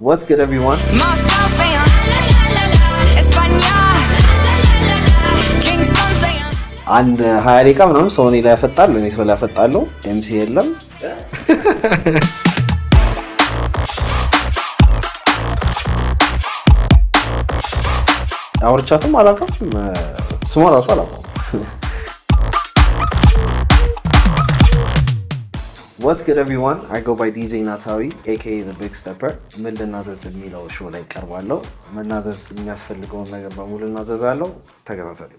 What's good, everyone? Moscow saying la la la la, España la la la la, Kingston saying አንድ 20 ደቂቃ ምናምን ሶኒ ላይ ያፈጣል እኔ ሰው ላይ ያፈጣለሁ ኤምሲ የለም አውርቻትም አላውቅም ስሟ ራሱ አላውቅም What's good, everyone? I go by DJ Natari, aka the Big Stepper. ምልናዘዝ የሚለው ሾው ላይ ቀርባለሁ። መናዘዝ የሚያስፈልገውን ነገር በሙሉ እናዘዛለሁ። ተከታተሉ።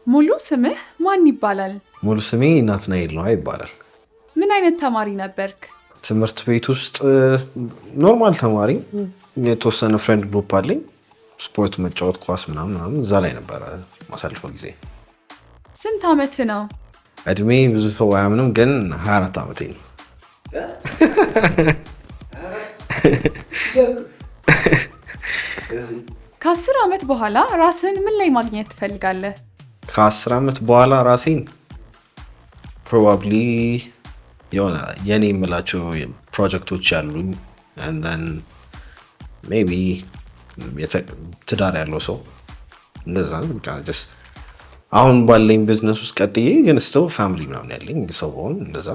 ሙሉ ስምህ ማን ይባላል? ሙሉ ስሜ ናትናኤል ነው ይባላል። ምን አይነት ተማሪ ነበርክ? ትምህርት ቤት ውስጥ ኖርማል ተማሪ፣ የተወሰነ ፍሬንድ ግሩፕ አለኝ። ስፖርት መጫወት፣ ኳስ ምናምን እዛ ላይ ነበር ማሳልፈው ጊዜ። ስንት አመት ነው? እድሜ ብዙ ሰው አያምንም ግን 24 አመቴ ነው። ከ10 አመት በኋላ ራስን ምን ላይ ማግኘት ትፈልጋለህ? ከ10 አመት በኋላ ራሴን ፕሮባብሊ የሆነ የኔ የምላቸው ፕሮጀክቶች ያሉኝ and then maybe ትዳር ያለው ሰው እንደዛ ነው በቃ just አሁን ባለኝ ቢዝነስ ውስጥ ቀጥዬ ግን still ፋሚሊ ምናምን ያለኝ ሰው ሆን እንደዛ።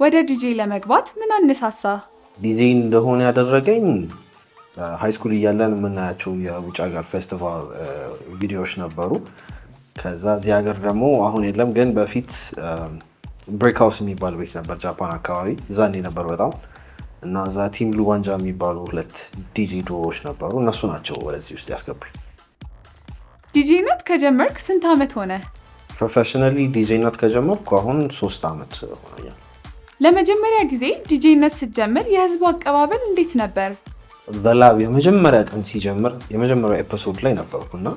ወደ ዲጄ ለመግባት ምን አነሳሳ? ዲጄ እንደሆነ ያደረገኝ ሃይ ስኩል እያለን የምናያቸው የውጭ ሀገር ፌስቲቫል ቪዲዮዎች ነበሩ። ከዛ እዚህ ሀገር ደግሞ አሁን የለም ግን በፊት ብሬክ ሃውስ የሚባል ቤት ነበር ጃፓን አካባቢ እዛኔ ነበር በጣም እና እዛ ቲም ሉዋንጃ የሚባሉ ሁለት ዲጄ ዱኦዎች ነበሩ። እነሱ ናቸው ወደዚህ ውስጥ ያስገቡኝ። ዲጄነት ከጀመርክ ስንት አመት ሆነ? ፕሮፌሽናሊ ዲጄነት ከጀመርኩ አሁን 3 አመት ሆነኛል። ለመጀመሪያ ጊዜ ዲጄነት ስትጀምር የህዝቡ አቀባበል እንዴት ነበር? ዘላብ የመጀመሪያ ቀን ሲጀምር የመጀመሪያው ኤፒሶድ ላይ ነበርኩና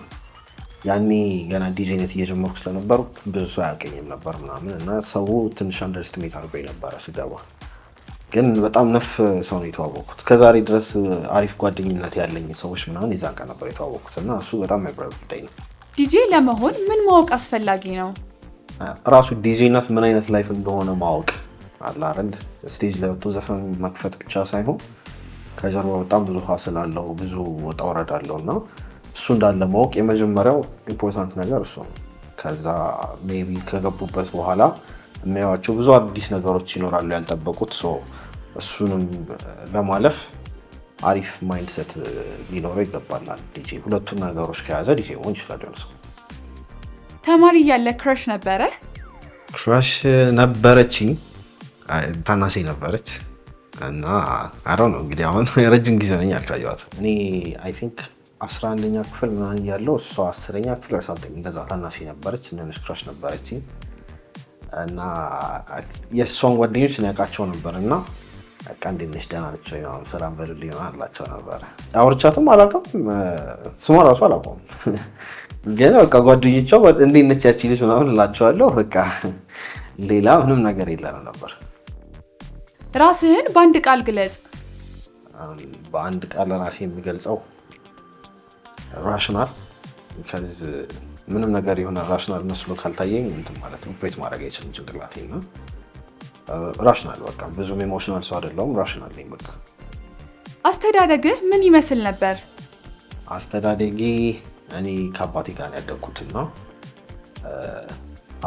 ያኔ ገና ዲጄነት እየጀመርኩ ስለነበርኩ ብዙ ሰው አያውቀኝም ነበር ምናምን እና ሰው ትንሽ አንደርስቲሜት አድርጎኝ ነበር ስገባ። ግን በጣም ነፍ ሰው ነው የተዋወቅኩት። ከዛሬ ድረስ አሪፍ ጓደኝነት ያለኝ ሰዎች ምናምን የዛን ቀን ነበር የተዋወቅኩት እና እሱ በጣም ያበረታኝ ነው። ዲጄ ለመሆን ምን ማወቅ አስፈላጊ ነው? ራሱ ዲጄነት ምን አይነት ላይፍ እንደሆነ ማወቅ አለ አይደል? ስቴጅ ላይ ወጥቶ ዘፈን መክፈት ብቻ ሳይሆን ከጀርባ በጣም ብዙ ሀስል አለው፣ ብዙ ወጣ ወረድ አለውና እሱ እንዳለ ማወቅ የመጀመሪያው ኢምፖርታንት ነገር እሱ ነው። ከዛ ሜቢ ከገቡበት በኋላ የሚያዩዋቸው ብዙ አዲስ ነገሮች ይኖራሉ ያልጠበቁት። እሱንም ለማለፍ አሪፍ ማይንድሴት ሊኖረው ይገባል። ዲጄ ሁለቱን ነገሮች ከያዘ ዲጄ መሆን ይችላል። ሰው ተማሪ እያለ ክራሽ ነበረ? ክራሽ ነበረችኝ፣ ታናሽ ነበረች እና አሮ ነው እንግዲህ አሁን ረጅም ጊዜ ነኝ አልካየዋት። እኔ አይ ቲንክ 11ኛ ክፍል ምናምን ያለው እሷ 10ኛ ክፍል or something እንደዛ ታናሽ ነበረች። እነሱ ክራሽ ነበረችኝ እና የሷን ጓደኞች ያውቃቸው ነበር እና በቃ እንዴት ነሽ ደህና ነች ወይ ምናምን ሰላም በሉልኝ አላቸው ነበር። አውርቻትም አላውቅም ስሟ ራሱ አላውቅም ግን በቃ ጓደኞቿ እንዴት ነች ያቺ ልጅ ምናምን እላቸዋለሁ። በቃ ሌላ ምንም ነገር የለም ነበር። ራስህን በአንድ ቃል ግለጽ። በአንድ ቃል ራሴን የሚገልጸው ራሽናል። ከዚህ ምንም ነገር የሆነ ራሽናል መስሎ ካልታየኝ እንትን ማለት ነው ኦፕሬት ማድረግ አይችልም ጭንቅላቴና ራሽናል በቃ ብዙም ኢሞሽናል ሰው አይደለሁም። ራሽናል ነኝ በቃ። አስተዳደግህ ምን ይመስል ነበር? አስተዳደጌ እኔ ከአባቴ ጋር ያደግኩትና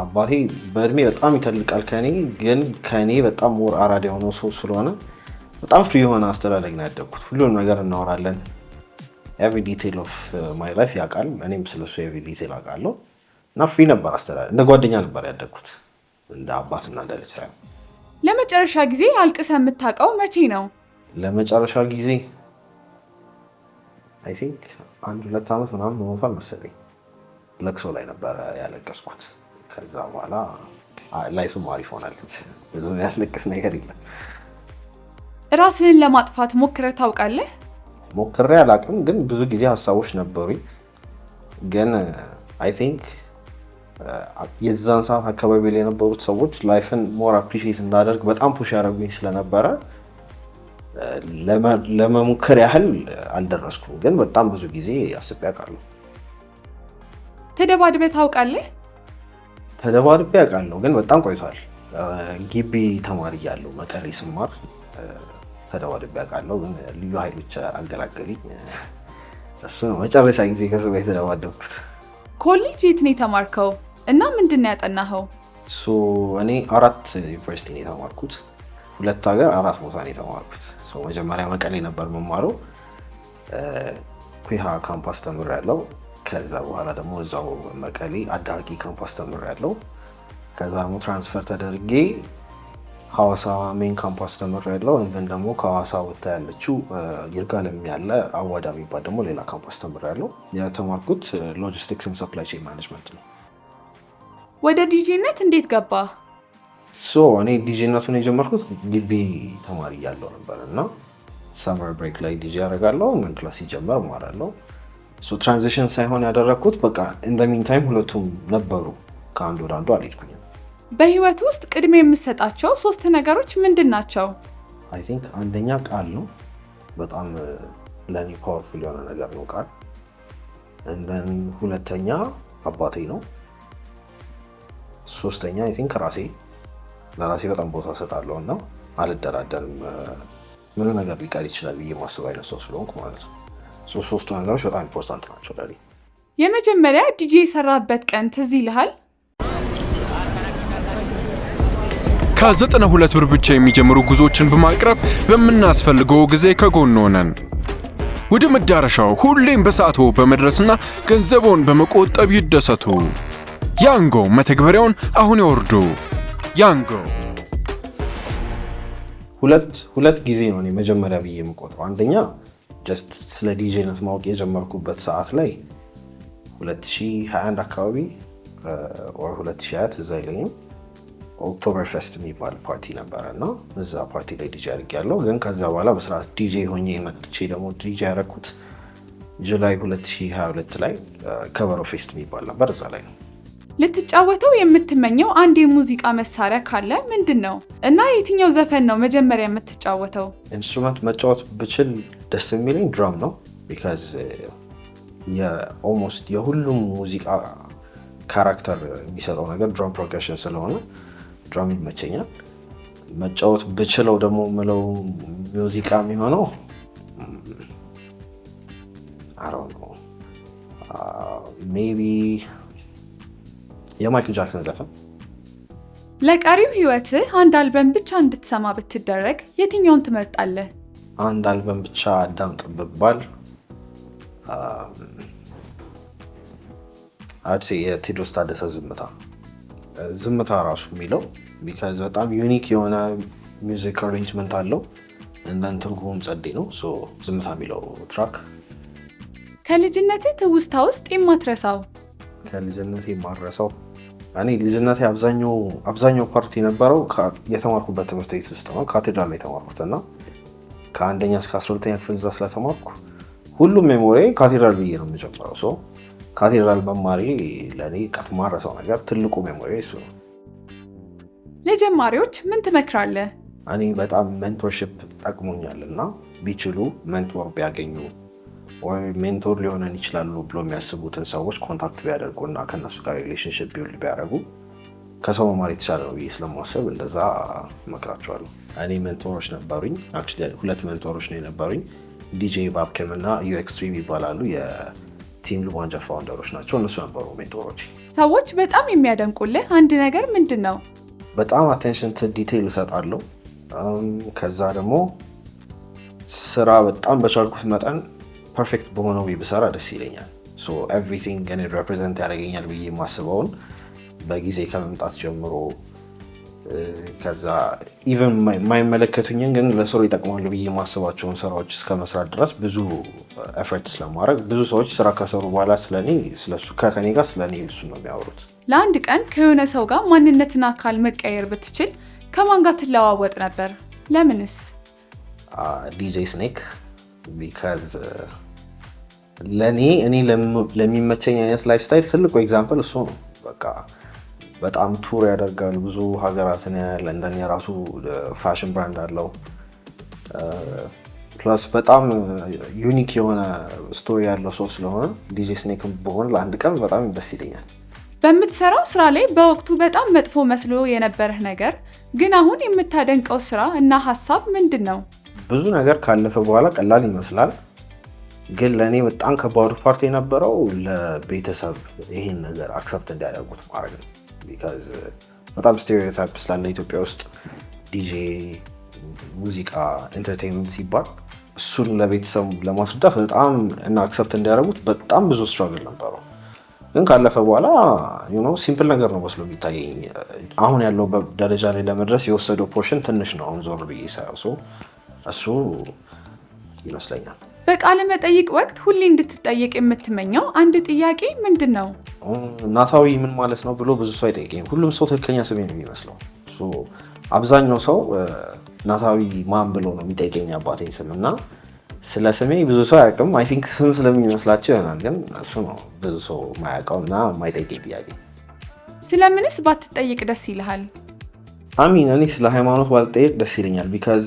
አባቴ በእድሜ በጣም ይተልቃል ከኔ ግን ከኔ በጣም ሞር አራዳ የሆነ ሰው ስለሆነ በጣም ፍሪ የሆነ አስተዳደግ ነው ያደግኩት። ሁሉንም ነገር እናወራለን። every detail of my life ያውቃል። እኔም ስለሱ every detail አውቃለሁ እና ፍሪ ነበር አስተዳደግ። እንደ ጓደኛ ነበር ያደግኩት እንደ አባትና እንደ ልጅ ሳይሆን። ለመጨረሻ ጊዜ አልቅሰህ የምታውቀው መቼ ነው? ለመጨረሻ ጊዜ አይ ቲንክ 1-2 አመት ምናምን ሆኖታል መሰለኝ። ለቅሶ ላይ ነበር ያለቀስኩት። ከዛ በኋላ ላይፍም አሪፍ ሆናል። ብዙ ያስለቅስ ነገር የለም። ራስህን ለማጥፋት ሞክረህ ታውቃለህ? ሞክሬ አላውቅም ግን ብዙ ጊዜ ሀሳቦች ነበሩኝ። ግን አይ ቲንክ የዛን ሰዓት አካባቢ ላይ የነበሩት ሰዎች ላይፍን ሞር አፕሪሺየት እንዳደርግ በጣም ፑሽ ያደረጉኝ ስለነበረ ለመሞከር ያህል አልደረስኩም። ግን በጣም ብዙ ጊዜ አስቤ አውቃለሁ። ተደባድበህ ታውቃለህ? ተደባድቤ አውቃለሁ ግን በጣም ቆይቷል። ግቢ ተማሪ እያለሁ መቀሌ ስማር ተደዋድቤ አውቃለሁ፣ ግን ልዩ ኃይሎች አገላገሉኝ። እሱ ነው መጨረሻ ጊዜ ከሱ ጋር የተደዋደብኩት። ኮሌጅ የት ነው የተማርከው እና ምንድን ነው ያጠናኸው? እኔ 4 ዩኒቨርሲቲ ነው የተማርኩት፣ 2 ሀገር 4 ቦታ ነው የተማርኩት። መጀመሪያ መቀሌ ነበር መማረው፣ ኩሃ ካምፓስ ተምሬያለሁ። ከዛ በኋላ ደግሞ እዛው መቀሌ አዳቂ ካምፓስ ተምሬያለሁ። ከዛ ደግሞ ትራንስፈር ተደርጌ ሐዋሳ ሜን ካምፓስ ተምሬያለሁ። እንትን ደግሞ ከሐዋሳ ወጥታ ያለችው ይርጋለም ያለ አዋዳ የሚባል ደግሞ ሌላ ካምፓስ ተምሬያለሁ። የተማርኩት ሎጂስቲክስ ኤንድ ሰፕላይ ቼን ማኔጅመንት ነው። ወደ ዲጄነት እንዴት ገባ? እኔ ዲጄነቱን የጀመርኩት ግቢ ተማሪ እያለሁ ነበር እና ሰመር ብሬክ ላይ ዲጄ ያደርጋለሁ፣ ምን ክላስ ሲጀመር እማራለሁ። ትራንዚሽን ሳይሆን ያደረግኩት በቃ ኢን ዘ ሚን ታይም ሁለቱም ነበሩ፣ ከአንዱ ወደ አንዱ አልሄድኩኝም። በህይወት ውስጥ ቅድሜ የምትሰጣቸው 3 ነገሮች ምንድን ናቸው? አይ ቲንክ አንደኛ ቃል ነው። በጣም ለእኔ ፓወርፉል የሆነ ነገር ነው ቃል። እንደን ሁለተኛ አባቴ ነው። ሶስተኛ አይ ቲንክ ለራሴ በጣም ቦታ እሰጣለሁ እና አልደራደርም። ምን ነገር ሊቀር ይችላል ብዬ ማስብ አይነት ሰው ስለሆንኩ ማለት ነው። ሶስቱ ነገሮች በጣም ኢምፖርታንት ናቸው ለኔ። የመጀመሪያ ዲጄ የሰራበት ቀን ትዝ ይልሃል? ከ92 ብር ብቻ የሚጀምሩ ጉዞዎችን በማቅረብ በምናስፈልገው ጊዜ ከጎን ሆነን ወደ መዳረሻው ሁሌም በሰዓቱ በመድረስና ገንዘቦን በመቆጠብ ይደሰቱ። ያንጎ መተግበሪያውን አሁን ያወርዱ። ያንጎ ሁለት ጊዜ ነው እኔ መጀመሪያ ብዬ የምቆጥረው። አንደኛ ጀስት ስለ ዲጄነት ማወቅ የጀመርኩበት ሰዓት ላይ 2021 አካባቢ or 2020 እዛ ይለኝም ኦክቶበር ፌስት የሚባል ፓርቲ ነበረ እና እዛ ፓርቲ ላይ ዲጄ አድርጌያለሁ። ግን ከዛ በኋላ በስርዓት ዲጄ ሆኜ መጥቼ ደግሞ ዲጄ ያደረኩት ጁላይ 2022 ላይ ከበሮ ፌስት የሚባል ነበር፣ እዛ ላይ ነው። ልትጫወተው የምትመኘው አንድ የሙዚቃ መሳሪያ ካለ ምንድን ነው እና የትኛው ዘፈን ነው መጀመሪያ የምትጫወተው? ኢንስትሩመንት መጫወት ብችል ደስ የሚለኝ ድራም ነው። ቢካዝ ኦልሞስት የሁሉም ሙዚቃ ካራክተር የሚሰጠው ነገር ድራም ፕሮግሬሽን ስለሆነ ድራም ይመቸኛል። መጫወት ብችለው ደግሞ ምለው ሙዚቃ የሚሆነው ሜቢ የማይክል ጃክሰን ዘፈን። ለቀሪው ህይወትህ አንድ አልበም ብቻ እንድትሰማ ብትደረግ የትኛውን ትመርጣለህ? አንድ አልበም ብቻ አዳምጥ ብባል አድሴ የቴዎድሮስ ታደሰ ዝምታ ራሱ የሚለው ቢካዝ በጣም ዩኒክ የሆነ ሚውዚክ አሬንጅመንት አለው እንደን ትርጉሙም ጸዴ ነው። ዝምታ የሚለው ትራክ። ከልጅነትህ ትውስታ ውስጥ የማትረሳው? ከልጅነቴ የማረሳው እኔ ልጅነቴ አብዛኛው ፓርቲ የነበረው የተማርኩበት ትምህርት ቤት ውስጥ ነው። ካቴድራል ላይ የተማርኩት እና ከአንደኛ እስከ 12ኛ ክፍል እዛ ስለተማርኩ ሁሉም ሜሞሪ ካቴድራል ብዬ ነው የምጀምረው። ካቴድራል መማሪ ለእኔ ማረሳው ነገር ትልቁ ሜሞሪ እሱ ነው። ለጀማሪዎች ምን ትመክራለህ? እኔ በጣም ሜንቶርሺፕ ጠቅሞኛል እና ቢችሉ ሜንቶር ቢያገኙ ወይ ሜንቶር ሊሆነን ይችላሉ ብሎ የሚያስቡትን ሰዎች ኮንታክት ቢያደርጉ እና ከነሱ ጋር ሪሌሽንሽፕ ቢውልድ ቢያደርጉ ከሰው መማር የተሻለ ነው ብዬ ስለማስብ እንደዛ እመክራቸዋለሁ። እኔ ሜንቶሮች ነበሩኝ። አክቹዋሊ 2 ሜንቶሮች ነው የነበሩኝ። ዲጄ ባብኬም እና UX3 ይባላሉ። የቲም ሉባንጃ ፋውንደሮች ናቸው። እነሱ ነበሩ ሜንቶሮች። ሰዎች በጣም የሚያደንቁልህ አንድ ነገር ምንድን ነው? በጣም አቴንሽን ቱ ዲቴይል እሰጣለሁ። ከዛ ደግሞ ስራ በጣም በቻልኩት መጠን ፐርፌክት በሆነው ብሰራ ደስ ይለኛል። ኤቭሪቲንግ እኔ ሪፕሬዘንት ያደርገኛል ብዬ የማስበውን በጊዜ ከመምጣት ጀምሮ ከዛ ኢቨን የማይመለከቱኝን ግን ለስሩ ይጠቅማሉ ብዬ የማስባቸውን ስራዎች እስከ መስራት ድረስ ብዙ ኤፈርት ስለማድረግ ብዙ ሰዎች ስራ ከሰሩ በኋላ ስለሱ ከኔ ጋር ስለኔ እሱ ነው የሚያወሩት። ለአንድ ቀን ከሆነ ሰው ጋር ማንነትና አካል መቀየር ብትችል ከማን ጋር ትለዋወጥ ነበር? ለምንስ? ዲጄ ስኔክ ቢካዝ ለእኔ ለሚመቸኝ አይነት ላይፍ ስታይል ትልቁ ኤግዛምፕል እሱ ነው። በቃ በጣም ቱር ያደርጋል፣ ብዙ ሀገራትን ያያል። ለንደን የራሱ ፋሽን ብራንድ አለው። ፕላስ በጣም ዩኒክ የሆነ ስቶሪ ያለው ሰው ስለሆነ ዲጄ ስኔክ በሆነ ለአንድ ቀን በጣም ደስ ይለኛል። በምትሰራው ስራ ላይ በወቅቱ በጣም መጥፎ መስሎ የነበረህ ነገር ግን አሁን የምታደንቀው ስራ እና ሀሳብ ምንድን ነው? ብዙ ነገር ካለፈ በኋላ ቀላል ይመስላል፣ ግን ለእኔ በጣም ከባዱ ፓርት የነበረው ለቤተሰብ ይሄን ነገር አክሰፕት እንዲያደርጉት ማድረግ ነው። ቢካዝ በጣም ስቴሪዮታይፕ ስላለ ኢትዮጵያ ውስጥ ዲጄ፣ ሙዚቃ፣ ኢንተርቴንመንት ሲባል እሱን ለቤተሰብ ለማስረዳት በጣም እና አክሰፕት እንዲያደርጉት በጣም ብዙ ስትራግል ነበረው። ግን ካለፈ በኋላ ሲምፕል ነገር ነው መስሎ የሚታየኝ። አሁን ያለው ደረጃ ላይ ለመድረስ የወሰደው ፖርሽን ትንሽ ነው። አሁን ዞር ብዬ ሳየው እሱ ይመስለኛል። በቃለ መጠይቅ ወቅት ሁሌ እንድትጠየቅ የምትመኘው አንድ ጥያቄ ምንድን ነው? ናታዊ ምን ማለት ነው ብሎ ብዙ ሰው አይጠይቀኝም። ሁሉም ሰው ትክክለኛ ስሜ ነው የሚመስለው። አብዛኛው ሰው ናታዊ ማን ብሎ ነው የሚጠይቀኝ አባቴን ስም እና ስለ ስሜ ብዙ ሰው አያውቅም። አይ ቲንክ ስም ስለሚመስላቸው ይሆናል፣ ግን እሱ ነው ብዙ ሰው የማያውቀው እና የማይጠይቀኝ ጥያቄ። ስለምንስ ባትጠይቅ ደስ ይልሃል? አሚን እኔ ስለ ሃይማኖት ባልጠይቅ ደስ ይለኛል። ቢካዝ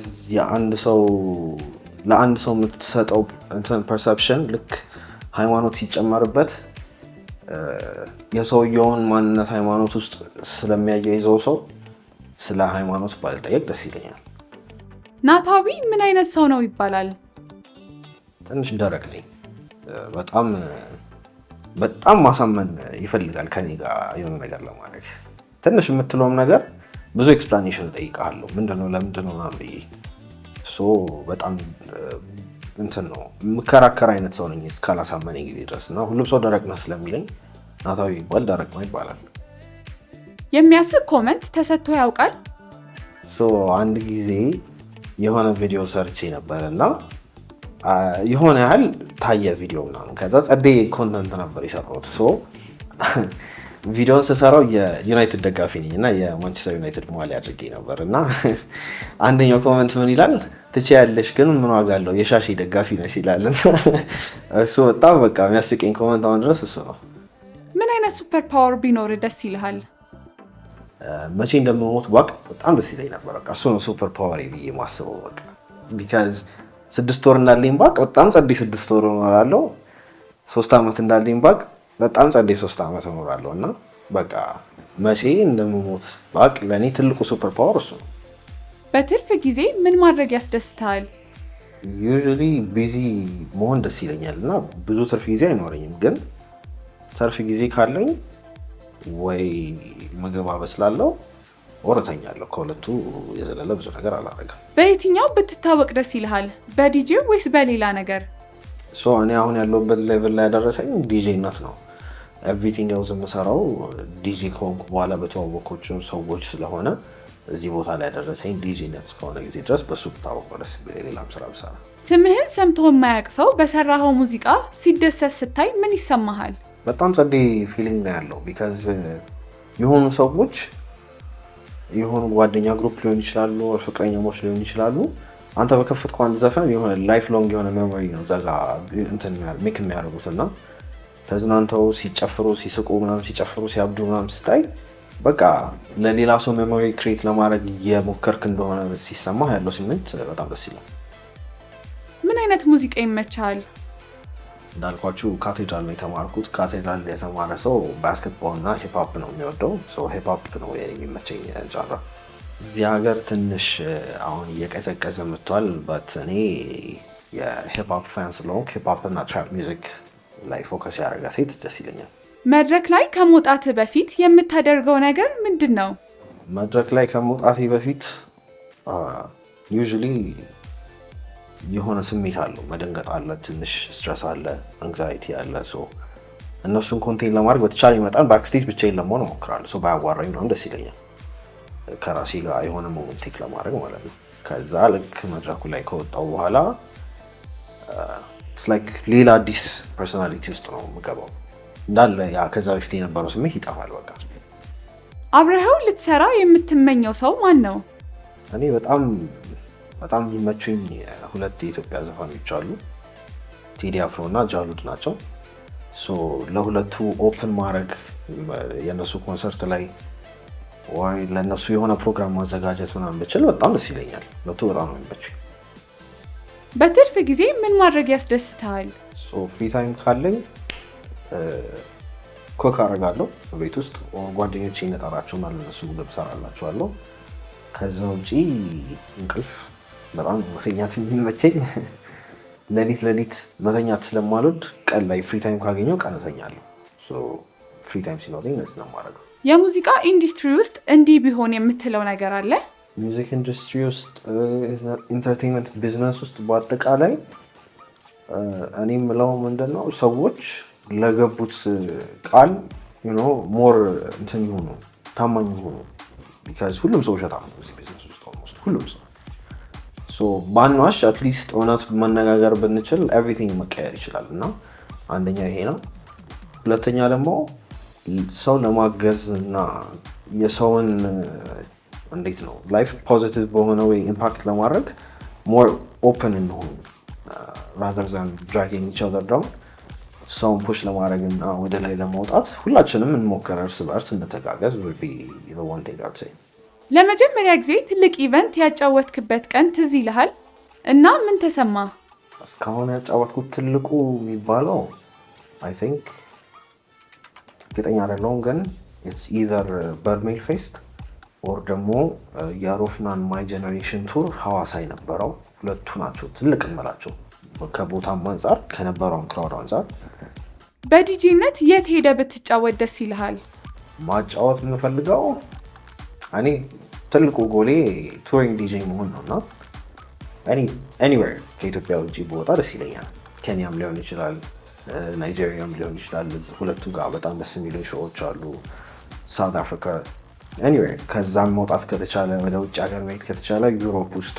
ለአንድ ሰው የምትሰጠው ፐርሰፕሽን ልክ ሃይማኖት ሲጨመርበት የሰውየውን ማንነት ሃይማኖት ውስጥ ስለሚያያይዘው ሰው ስለ ሃይማኖት ባልጠይቅ ደስ ይለኛል። ናታዊ ምን አይነት ሰው ነው ይባላል? ትንሽ ደረቅ ነኝ። በጣም ማሳመን ይፈልጋል ከኔ ጋር የሆነ ነገር ለማድረግ። ትንሽ የምትለውም ነገር ብዙ ኤክስፕላኔሽን እጠይቃለሁ። ምንድነው ለምንድነው ምናምን ብዬ በጣም ነው የምከራከር አይነት ሰው ነኝ እስካላሳመነኝ ጊዜ ድረስ እና ሁሉም ሰው ደረቅ ነው ስለሚለኝ ናታዊ ይባል ደረቅ ነው ይባላል። የሚያስቅ ኮመንት ተሰጥቶ ያውቃል? አንድ ጊዜ የሆነ ቪዲዮ ሰርቼ ነበር እና የሆነ ያህል ታየ ቪዲዮ ምናምን። ከዛ ጸዴ ኮንተንት ነበር የሰራሁት። ቪዲዮን ስሰራው የዩናይትድ ደጋፊ ነኝ እና የማንቸስተር ዩናይትድ ማሊያ አድርጌ ነበር እና አንደኛው ኮመንት ምን ይላል? ትችያለሽ ግን ምን ዋጋ አለው የሻሺ ደጋፊ ነሽ ይላል። እሱ በጣም በቃ የሚያስቀኝ ኮመንት አሁን ድረስ እሱ ነው። ምን አይነት ሱፐር ፓወር ቢኖር ደስ ይልሃል? መቼ እንደምሞት ባቅ በጣም ደስ ይለኝ ነበር። በቃ እሱ ነው ሱፐር ፓወር ብዬ ማስበው። በቃ ቢካዝ 6 ወር እንዳለኝ ባቅ በጣም ጸዴ 6 ወር እኖራለሁ። 3 ዓመት እንዳለኝ ባቅ በጣም ጸዴ 3 ዓመት እኖራለሁ እና በቃ መቼ እንደምሞት ባቅ ለእኔ ትልቁ ሱፐር ፓወር እሱ ነው። በትርፍ ጊዜ ምን ማድረግ ያስደስታል? ዩዥሊ ቢዚ መሆን ደስ ይለኛል እና ብዙ ትርፍ ጊዜ አይኖረኝም። ግን ትርፍ ጊዜ ካለኝ ወይ ምግብ አበስላለሁ ወር እተኛለሁ። ከሁለቱ የዘለለ ብዙ ነገር አላደርግም። በየትኛው ብትታወቅ ደስ ይልሃል? በዲጄ ወይስ በሌላ ነገር? እኔ አሁን ያለሁበት ሌቭል ላይ ያደረሰኝ ዲጄነት ነው። ኤቭሪቲንግ ኤልስ የምሰራው ዲጄ ከሆንኩ በኋላ በተዋወቅኳቸው ሰዎች ስለሆነ እዚህ ቦታ ላይ ያደረሰኝ ዲጄነት እስከሆነ ጊዜ ድረስ በሱ ብታወቅ ደስ ይለኛል። ሌላም ስራ ብሰራ። ስምህን ሰምቶ የማያውቅ ሰው በሰራኸው ሙዚቃ ሲደሰት ስታይ ምን ይሰማሃል? በጣም ጸዴ ፊሊንግ ነው ያለው። ቢካዝ የሆኑ ሰዎች የሆኑ ጓደኛ ግሩፕ ሊሆን ይችላሉ፣ ፍቅረኛሞች ሊሆን ይችላሉ። አንተ በከፈትከው አንድ ዘፈን የሆነ ላይፍ ሎንግ የሆነ ሜሞሪ ነው ዘጋ ሜክ የሚያደርጉት እና ተዝናንተው ሲጨፍሩ ሲስቁ ምናምን ሲጨፍሩ ሲያብዱ ምናምን ስታይ በቃ ለሌላ ሰው ሜሞሪ ክሬት ለማድረግ የሞከርክ እንደሆነ ሲሰማ ያለው ስሜት በጣም ደስ ይላል። ምን አይነት ሙዚቃ ይመቻል? እንዳልኳችሁ ካቴድራል ነው የተማርኩት። ካቴድራል የተማረ ሰው ባስኬትቦል እና ሂፕሆፕ ነው የሚወደው። ሂፕሆፕ ነው የሚመቸኝ ጃራ። እዚህ ሀገር ትንሽ አሁን እየቀዘቀዘ መጥቷል። በት እኔ የሂፕሆፕ ፋን ስለሆንኩ ሂፕሆፕ እና ትራፕ ሚውዚክ ላይ ፎከስ ያደረገ ሴት ደስ ይለኛል። መድረክ ላይ ከመውጣት በፊት የምታደርገው ነገር ምንድን ነው? መድረክ ላይ ከመውጣት በፊት ዩዥሊ የሆነ ስሜት አለው። መደንገጥ አለ፣ ትንሽ ስትረስ አለ፣ አንግዛይቲ አለ። እነሱን ኮንቴን ለማድረግ በተቻለ መጠን ባክስቴጅ ብቻዬን ለመሆን እሞክራለሁ። ባያጓራኝ ነው ደስ ይለኛል። ከራሴ ጋር የሆነ ሞመንት ቴክ ለማድረግ ማለት ነው። ከዛ ልክ መድረኩ ላይ ከወጣው በኋላ ላይክ ሌላ አዲስ ፐርሶናሊቲ ውስጥ ነው የምገባው። እንዳለ ያ ከዛ በፊት የነበረው ስሜት ይጠፋል። በቃ አብረኸው ልትሰራ የምትመኘው ሰው ማን ነው? እኔ በጣም የሚመቹኝ 2 የኢትዮጵያ ዘፋኞች አሉ። ቴዲ አፍሮ እና ጃሉድ ናቸው። ለሁለቱ ኦፕን ማድረግ የነሱ ኮንሰርት ላይ ወይ ለነሱ የሆነ ፕሮግራም ማዘጋጀት ምናምን ብችል በጣም ደስ ይለኛል። ሁለቱ በጣም ነው የሚመቹኝ። በትርፍ ጊዜ ምን ማድረግ ያስደስታል? ፍሪ ታይም ካለኝ ኮክ አደርጋለሁ ቤት ውስጥ። ጓደኞቼን እጠራቸውና ለነሱ ምግብ እሰራላቸዋለሁ። ከዛ ውጪ እንቅልፍ በጣም መተኛት የሚመቸኝ። ሌሊት መተኛት ስለማልወድ ቀን ላይ ፍሪ ታይም ካገኘው ቀን እተኛለሁ። ፍሪ ታይም ሲኖረኝ እነዚህ ነው የማደርገው። የሙዚቃ ኢንዱስትሪ ውስጥ እንዲህ ቢሆን የምትለው ነገር አለ? ሚውዚክ ኢንዱስትሪ ውስጥ ኢንተርቴንመንት ቢዝነስ ውስጥ በአጠቃላይ እኔ የምለው ምንድን ነው ሰዎች ለገቡት ቃል ሞር እንትን ይሆኑ ታማኝ ይሆኑ። ቢካዝ ሁሉም ሰው ውሸታም ነው እዚህ ቢዝነስ ውስጥ ኦልሞስት ሁሉም ሰው ባንዋሽ አትሊስት እውነት መነጋገር ብንችል ኤቭሪቲንግ መቀየር ይችላል። እና አንደኛ ይሄ ነው። ሁለተኛ ደግሞ ሰው ለማገዝ እና የሰውን እንዴት ነው ላይፍ ፖዚቲቭ በሆነ ወይ ኢምፓክት ለማድረግ ሞር ኦፕን እንሆን rather than dragging each other down። ሰውን ፑሽ ለማድረግ እና ወደ ላይ ለማውጣት ሁላችንም እንሞክር፣ እርስ በርስ እንተጋገዝ will be the one thing I'd say። ለመጀመሪያ ጊዜ ትልቅ ኢቨንት ያጫወትክበት ቀን ትዝ ይልሃል እና ምን ተሰማ? እስካሁን ያጫወትኩት ትልቁ የሚባለው I think እርግጠኛ አይደለሁም ግን it's either በርሜል ፌስት ኦር ደግሞ የሮፍናን ማይ ጄኔሬሽን ቱር ሐዋሳ የነበረው ሁለቱ ናቸው ትልቅ እምላቸው ከቦታም አንጻር ከነበረውም ክራውድ አንጻር። በዲጄነት የት ሄደ ብትጫወት ደስ ይልሃል? ማጫወት የምፈልገው እኔ ትልቁ ጎሌ ቱሪንግ ዲጄ መሆን ነው እና ኤኒዌር ከኢትዮጵያ ውጭ በወጣ ደስ ይለኛል። ኬንያም ሊሆን ይችላል፣ ናይጄሪያም ሊሆን ይችላል። ሁለቱ ጋር በጣም ደስ የሚሉ ሾዎች አሉ። ሳውት አፍሪካ ኤኒዌር ከዛም መውጣት ከተቻለ ወደ ውጭ ሀገር መሄድ ከተቻለ ዩሮፕ ውስጥ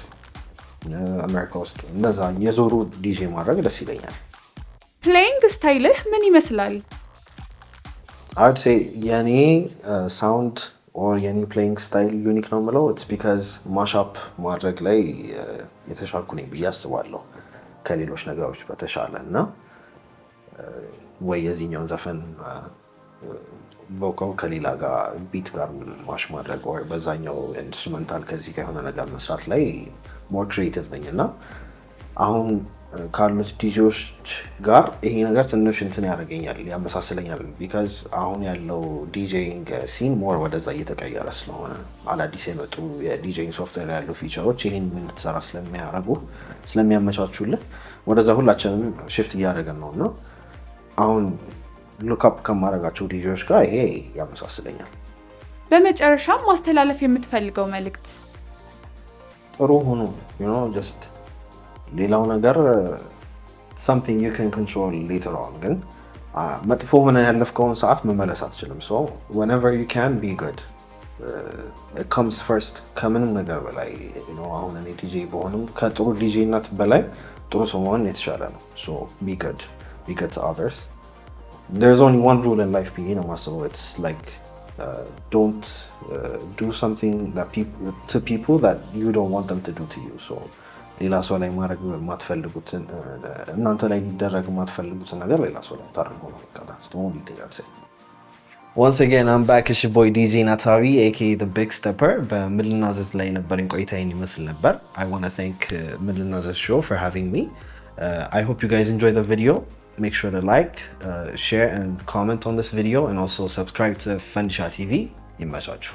አሜሪካ ውስጥ እንደዛ የዞሩ ዲጄ ማድረግ ደስ ይለኛል። ፕሌይንግ ስታይልህ ምን ይመስላል? አይድ ሴይ የኔ ሳውንድ ኦር የኔ ፕሌይንግ ስታይል ዩኒክ ነው የምለው ኢትስ ቢካዝ ማሻፕ ማድረግ ላይ የተሻልኩ ነኝ ብዬ አስባለሁ ከሌሎች ነገሮች በተሻለ እና ወይ የዚህኛውን ዘፈን ቮካል ከሌላ ጋር ቢት ጋር ማሽ ማድረግ ወይ በዛኛው ኢንስትሩሜንታል ከዚህ ጋር የሆነ ነገር መስራት ላይ ሞር ክሪኤቲቭ ነኝ እና አሁን ካሉት ዲጄዎች ጋር ይሄ ነገር ትንሽ እንትን ያደርገኛል ያመሳስለኛል። ቢካዝ አሁን ያለው ዲጄይንግ ሲን ሞር ወደዛ እየተቀየረ ስለሆነ አዳዲስ የመጡ የዲጄይንግ ሶፍትዌር ያሉ ፊቸሮች ይህን እንድትሰራ ስለሚያደርጉ ስለሚያመቻቹልህ ወደዛ ሁላችንም ሽፍት እያደረገን ነው እና አሁን ሉክአፕ ከማድረጋቸው ዲጄዎች ጋር ይሄ ያመሳስለኛል። በመጨረሻም ማስተላለፍ የምትፈልገው መልእክት? ጥሩ ሆኖ ጀስት ሌላው ነገር something you can control later on ግን መጥፎ ሆነ ያለፍከውን ሰዓት መመለስ አትችልም። so whenever you can be good it comes first ከምንም ነገር በላይ አሁን እኔ ዲጄ በሆንም ከጥሩ ዲጄነት በላይ ጥሩ ሰው መሆን የተሻለ ነው። so be good to others። there's only one rule in life ብዬ ነው የማስበው። it's like don't do something that people that you don't want them to do to you። so ሌላ ሰው ላይ ማድረግ የማትፈልጉትን እናንተ ላይ ሊደረግ የማትፈልጉትን ነገር ሌላ ሰው ላይ ታደርጉ ነው መቀጣት ነው ሊደረግ። Once again I'm back as your boy DJ Natavi aka the Big Stepper። በምልናዘዝ ላይ ነበረኝ ቆይታ ይመስል ነበር። I want to thank ምልናዘዝ show for having me። I hope you guys enjoy the video. Make sure to like, share and comment on this video and also subscribe to Fanisha TV. ይመቻችሁ።